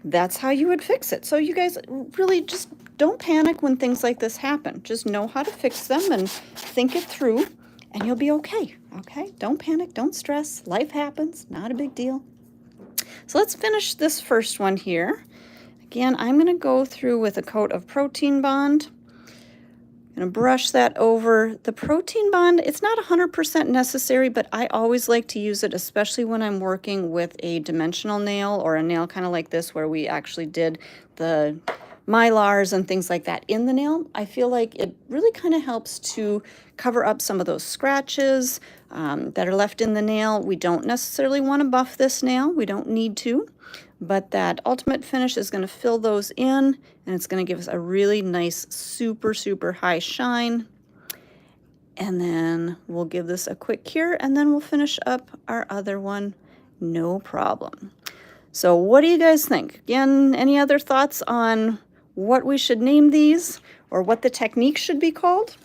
that's how you would fix it. So you guys really just don't panic when things like this happen. Just know how to fix them and think it through, and you'll be okay, okay? Don't panic, don't stress. Life happens, not a big deal. So let's finish this first one here. Again, I'm going to go through with a coat of Protein Bond. I'm going to brush that over. The Protein Bond, it's not 100% necessary, but I always like to use it, especially when I'm working with a dimensional nail or a nail kind of like this where we actually did the Mylars and things like that in the nail. I feel like it really kind of helps to cover up some of those scratches that are left in the nail. We don't necessarily want to buff this nail. We don't need to, but that Ultimate Finish is going to fill those in, and it's going to give us a really nice, super, super high shine. And then we'll give this a quick cure, and then we'll finish up our other one, no problem. So what do you guys think? Again, any other thoughts on what we should name these or what the technique should be called?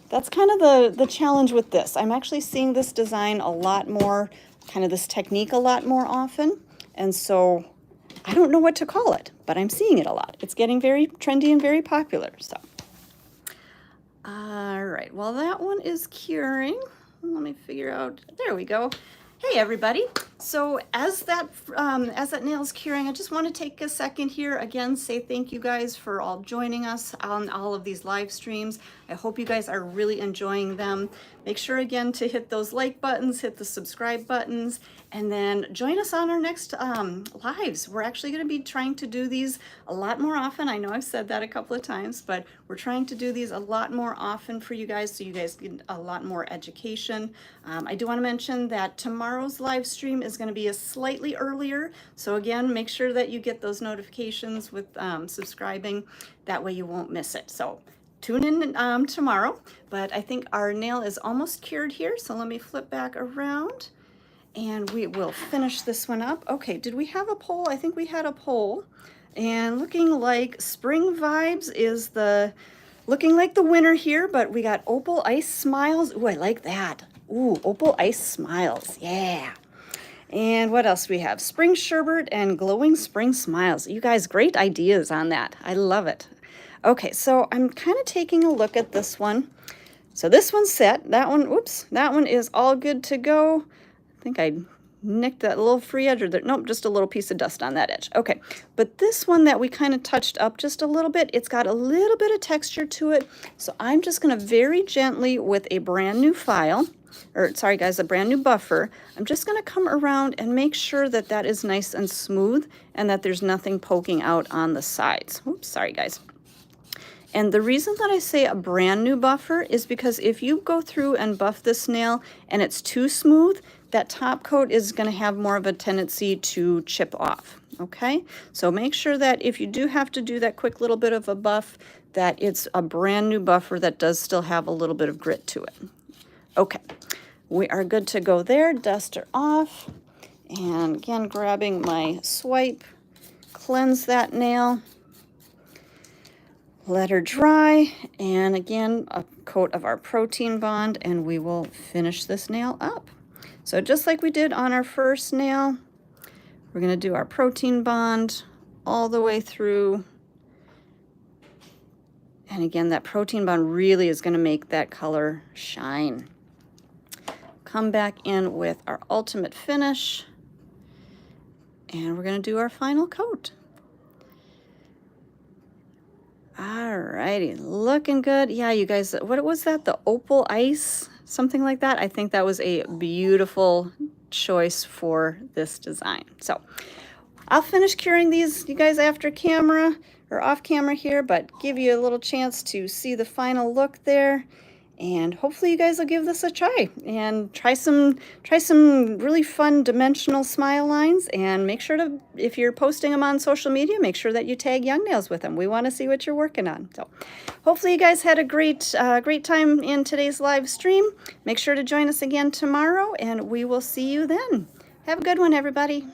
That's kind of the challenge with this. I'm actually seeing this design a lot more, kind of this technique a lot more often. And so I don't know what to call it, but I'm seeing it a lot. It's getting very trendy and very popular. So, all right, well, that one is curing. Let me figure out, there we go. Hey everybody, so as that nail is curing, I just want to take a second here, again, say thank you guys for all joining us on all of these live streams. I hope you guys are really enjoying them. Make sure again to hit those like buttons, hit the subscribe buttons, and then join us on our next lives. We're actually going to be trying to do these a lot more often. I know I've said that a couple of times, but we're trying to do these a lot more often for you guys, so you guys get a lot more education. I do want to mention that tomorrow's live stream is going to be a slightly earlier, so again, make sure that you get those notifications with subscribing. That way you won't miss it. So tune in tomorrow, but I think our nail is almost cured here, so let me flip back around and we will finish this one up. Okay, did we have a poll? I think we had a poll, and looking like Spring Vibes is looking like the winner here, but we got Opal Ice Smiles. Ooh, I like that. Ooh, Opal Ice Smiles, yeah. And what else we have? Spring Sherbet and Glowing Spring Smiles. You guys, great ideas on that. I love it. Okay, so I'm kind of taking a look at this one. So this one's set. That one, oops, that one is all good to go. I think I nicked that little free edge, or nope, just a little piece of dust on that edge. Okay, but this one that we kind of touched up just a little bit, it's got a little bit of texture to it. So I'm just going to very gently with a brand new file, or sorry guys, a brand new buffer, I'm just going to come around and make sure that that is nice and smooth and that there's nothing poking out on the sides. Oops, sorry guys. And the reason that I say a brand new buffer is because if you go through and buff this nail and it's too smooth, that top coat is going to have more of a tendency to chip off. Okay, so make sure that if you do have to do that quick little bit of a buff, that it's a brand new buffer that does still have a little bit of grit to it. Okay, we are good to go there. Duster off, and again grabbing my swipe, cleanse that nail, let her dry, and again a coat of our protein bond, and we will finish this nail up. So just like we did on our first nail, we're going to do our protein bond all the way through. And again, that protein bond really is going to make that color shine. Come back in with our ultimate finish, and we're going to do our final coat. Alrighty, looking good. Yeah, you guys, what was that? The opal ice? Something like that? I think that was a beautiful choice for this design. So I'll finish curing these, you guys, after camera or off camera here, but give you a little chance to see the final look there. And hopefully you guys will give this a try and try some really fun dimensional smile lines, and make sure to, if you're posting them on social media, make sure that you tag Young Nails with them. We want to see what you're working on. So hopefully you guys had a great time in today's live stream. Make sure to join us again tomorrow, and we will see you then. Have a good one, everybody.